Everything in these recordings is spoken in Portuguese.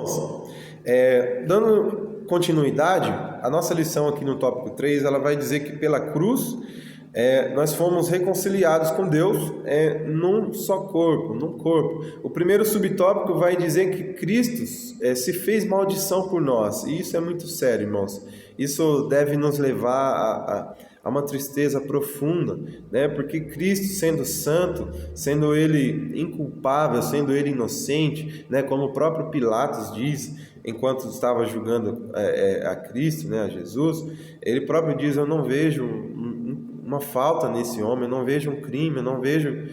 Irmãos, dando continuidade, a nossa lição aqui no tópico 3, ela vai dizer que pela cruz nós fomos reconciliados com Deus num só corpo, num corpo. O primeiro subtópico vai dizer que Cristo se fez maldição por nós, e isso é muito sério, irmãos. Isso deve nos levar a uma tristeza profunda, né? Porque Cristo, sendo santo, sendo Ele inculpável, sendo Ele inocente, né? Como o próprio Pilatos diz, enquanto estava julgando a Cristo, né? A Jesus, ele próprio diz: eu não vejo uma falta nesse homem, eu não vejo um crime, eu não vejo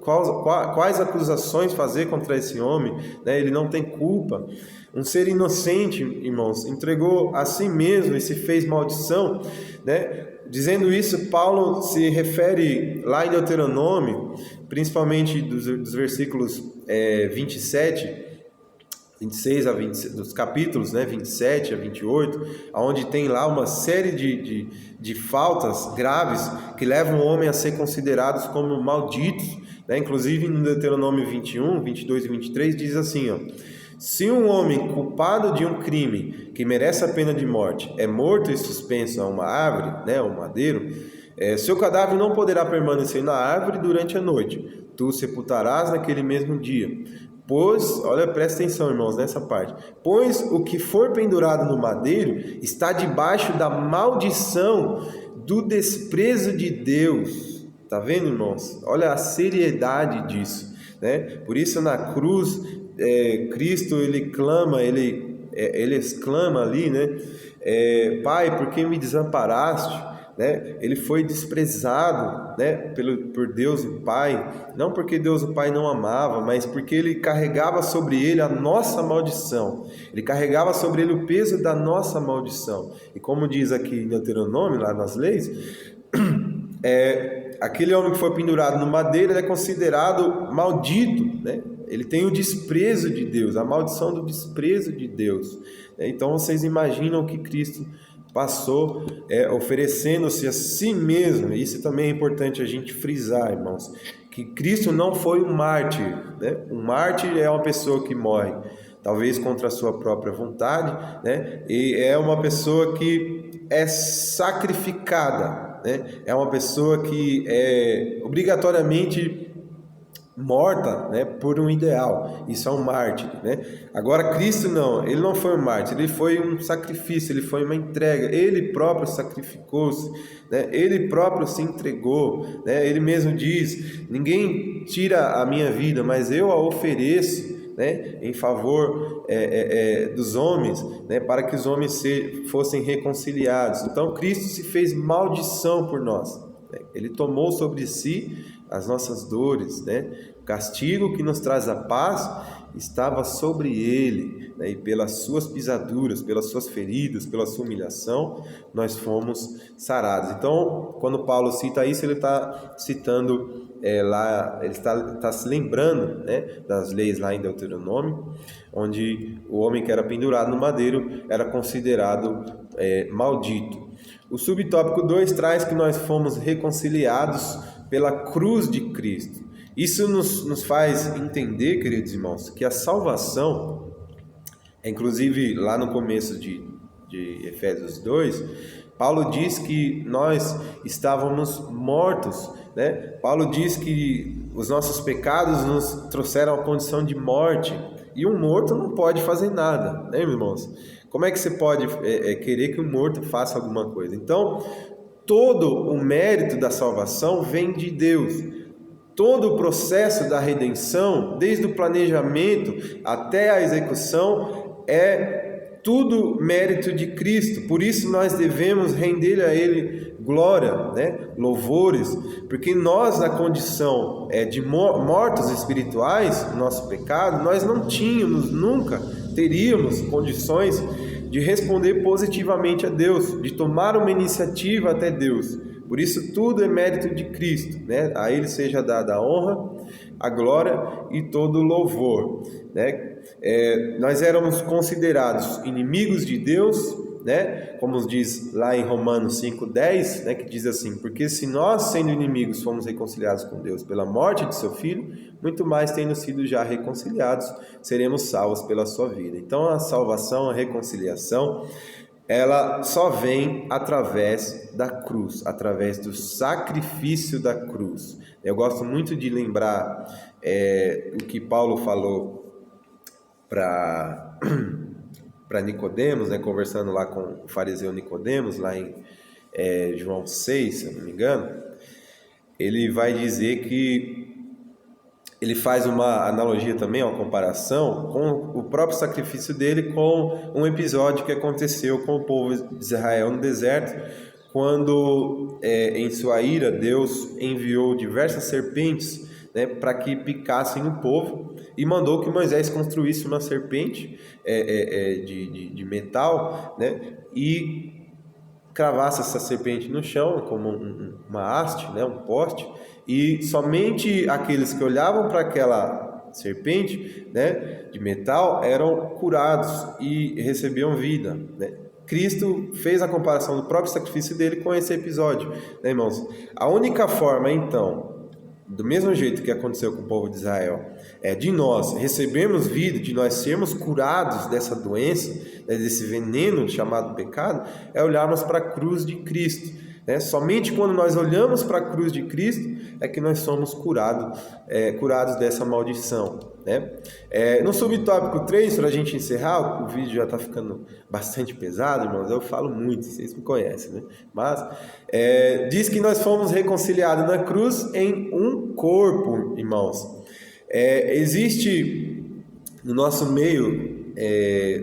quais acusações fazer contra esse homem, né? Ele não tem culpa. Um ser inocente, irmãos, entregou a si mesmo e se fez maldição, né? Dizendo isso, Paulo se refere lá em Deuteronômio, principalmente dos versículos 26 a 20, dos capítulos, né, 27 a 28, onde tem lá uma série de faltas graves que levam o homem a ser considerados como malditos, né? Inclusive no Deuteronômio 21, 22 e 23 diz assim, ó: se um homem culpado de um crime que merece a pena de morte é morto e suspenso a uma árvore, né, um madeiro, seu cadáver não poderá permanecer na árvore durante a noite. Tu o sepultarás naquele mesmo dia. Pois, olha, presta atenção, irmãos, nessa parte. Pois o que for pendurado no madeiro está debaixo da maldição do desprezo de Deus. Tá vendo, irmãos? Olha a seriedade disso, né? Por isso na cruz, Cristo, ele clama, ele exclama ali, né? Pai, por que me desamparaste? Né? Ele foi desprezado, né, por Deus o Pai, não porque Deus o Pai não amava, mas porque ele carregava sobre ele a nossa maldição, ele carregava sobre ele o peso da nossa maldição. E como diz aqui em Deuteronômio, lá nas leis, aquele homem que foi pendurado no madeiro, ele é considerado maldito, né? Ele tem o desprezo de Deus, a maldição do desprezo de Deus. Então vocês imaginam que Cristo passou oferecendo-se a si mesmo. Isso também é importante a gente frisar, irmãos, que Cristo não foi um mártir, né? Um mártir é uma pessoa que morre, talvez contra a sua própria vontade, né? E é uma pessoa que é sacrificada, né? É uma pessoa que é obrigatoriamente morta, né, por um ideal. Isso é um mártir, né? Agora Cristo não, ele não foi um mártir, ele foi um sacrifício, ele foi uma entrega, ele próprio sacrificou-se, né? Ele próprio se entregou, né? Ele mesmo diz: ninguém tira a minha vida, mas eu a ofereço, né, em favor dos homens, né, para que os homens fossem reconciliados. Então Cristo se fez maldição por nós, né? Ele tomou sobre si as nossas dores, né? O castigo que nos traz a paz estava sobre ele, né? E pelas suas pisaduras, pelas suas feridas, pela sua humilhação, nós fomos sarados. Então, quando Paulo cita isso, ele está citando lá, ele está se lembrando, né, das leis lá em Deuteronômio, onde o homem que era pendurado no madeiro era considerado maldito. O subtópico 2 traz que nós fomos reconciliados pela cruz de Cristo. Isso nos faz entender, queridos irmãos, que a salvação, inclusive lá no começo de Efésios 2, Paulo diz que nós estávamos mortos, né? Paulo diz que os nossos pecados nos trouxeram a condição de morte, e um morto não pode fazer nada, né, irmãos? Como é que você pode querer que um morto faça alguma coisa? Então, todo o mérito da salvação vem de Deus. Todo o processo da redenção, desde o planejamento até a execução, é tudo mérito de Cristo. Por isso nós devemos render a Ele glória, né? Louvores, porque nós, na condição de mortos espirituais, nosso pecado, nós não tínhamos, nunca teríamos condições de responder positivamente a Deus, de tomar uma iniciativa até Deus. Por isso tudo é mérito de Cristo, né? A Ele seja dada a honra, a glória e todo o louvor, né? Nós éramos considerados inimigos de Deus, né? Como diz lá em Romanos 5:10, né? Que diz assim: porque se nós, sendo inimigos, fomos reconciliados com Deus pela morte de seu Filho, muito mais tendo sido já reconciliados, seremos salvos pela sua vida. Então a salvação, a reconciliação, ela só vem através da cruz, através do sacrifício da cruz. Eu gosto muito de lembrar o que Paulo falou para Nicodemos, né, conversando lá com o fariseu Nicodemos, lá em João 6, se eu não me engano. Ele vai dizer que ele faz uma analogia também, uma comparação com o próprio sacrifício dele com um episódio que aconteceu com o povo de Israel no deserto, quando em sua ira Deus enviou diversas serpentes, né, para que picassem o povo, e mandou que Moisés construísse uma serpente de metal, né, e cravasse essa serpente no chão como uma haste, né, um poste, e somente aqueles que olhavam para aquela serpente, né, de metal eram curados e recebiam vida, né? Cristo fez a comparação do próprio sacrifício dele com esse episódio, né, irmãos? A única forma, então, do mesmo jeito que aconteceu com o povo de Israel, de nós recebermos vida, de nós sermos curados dessa doença, desse veneno chamado pecado, é olharmos para a cruz de Cristo. Somente quando nós olhamos para a cruz de Cristo é que nós somos curados dessa maldição, né? No subtópico 3, para a gente encerrar, o vídeo já está ficando bastante pesado, irmãos, eu falo muito, vocês me conhecem, né? Mas diz que nós fomos reconciliados na cruz em um corpo, irmãos. Existe no nosso meio,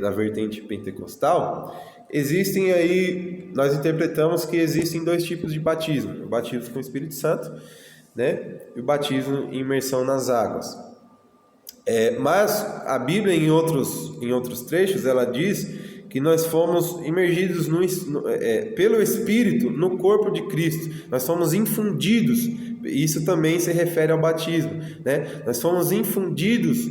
na vertente pentecostal, existem aí, nós interpretamos que existem dois tipos de batismo: o batismo com o Espírito Santo, né, e o batismo em imersão nas águas. Mas a Bíblia, em outros trechos, ela diz que nós fomos imergidos pelo Espírito no corpo de Cristo. Nós fomos infundidos, isso também se refere ao batismo, né? Nós fomos infundidos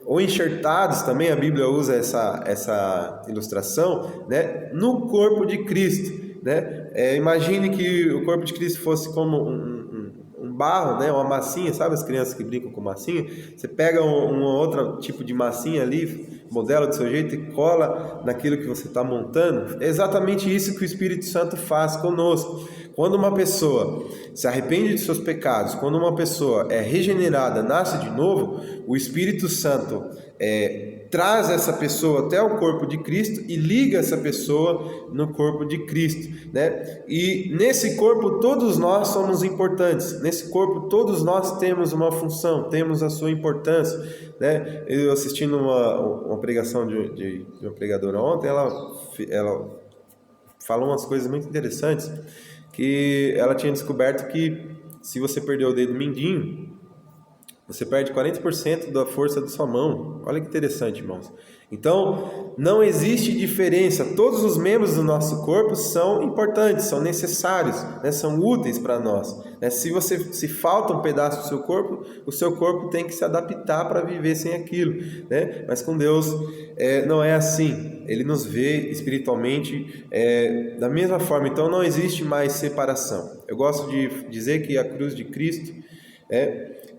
ou enxertados, também a Bíblia usa essa ilustração, né, no corpo de Cristo, né? Imagine que o corpo de Cristo fosse como um barro, né, uma massinha, sabe as crianças que brincam com massinha? Você pega um outro tipo de massinha ali, modela do seu jeito e cola naquilo que você está montando. É exatamente isso que o Espírito Santo faz conosco. Quando uma pessoa se arrepende de seus pecados, quando uma pessoa é regenerada, nasce de novo, o Espírito Santo traz essa pessoa até o corpo de Cristo e liga essa pessoa no corpo de Cristo, né? E nesse corpo todos nós somos importantes, nesse corpo todos nós temos uma função, temos a sua importância, né? Eu assistindo uma pregação de uma pregadora ontem, ela falou umas coisas muito interessantes, que ela tinha descoberto que se você perder o dedo mindinho, você perde 40% da força da sua mão. Olha que interessante, irmãos. Então, não existe diferença. Todos os membros do nosso corpo são importantes, são necessários, né? São úteis para nós, né? Se falta um pedaço do seu corpo, o seu corpo tem que se adaptar para viver sem aquilo, né? Mas com Deus não é assim. Ele nos vê espiritualmente da mesma forma. Então, não existe mais separação. Eu gosto de dizer que a cruz de Cristo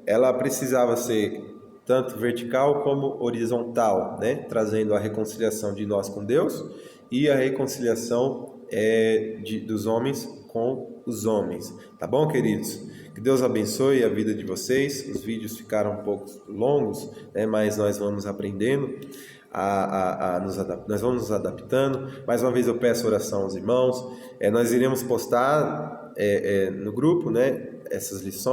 ela precisava ser tanto vertical como horizontal, né? Trazendo a reconciliação de nós com Deus e a reconciliação dos homens com os homens. Tá bom, queridos? Que Deus abençoe a vida de vocês. Os vídeos ficaram um pouco longos, né? Mas nós vamos aprendendo, nós vamos nos adaptando. Mais uma vez eu peço oração aos irmãos. Nós iremos postar no grupo, né, essas lições.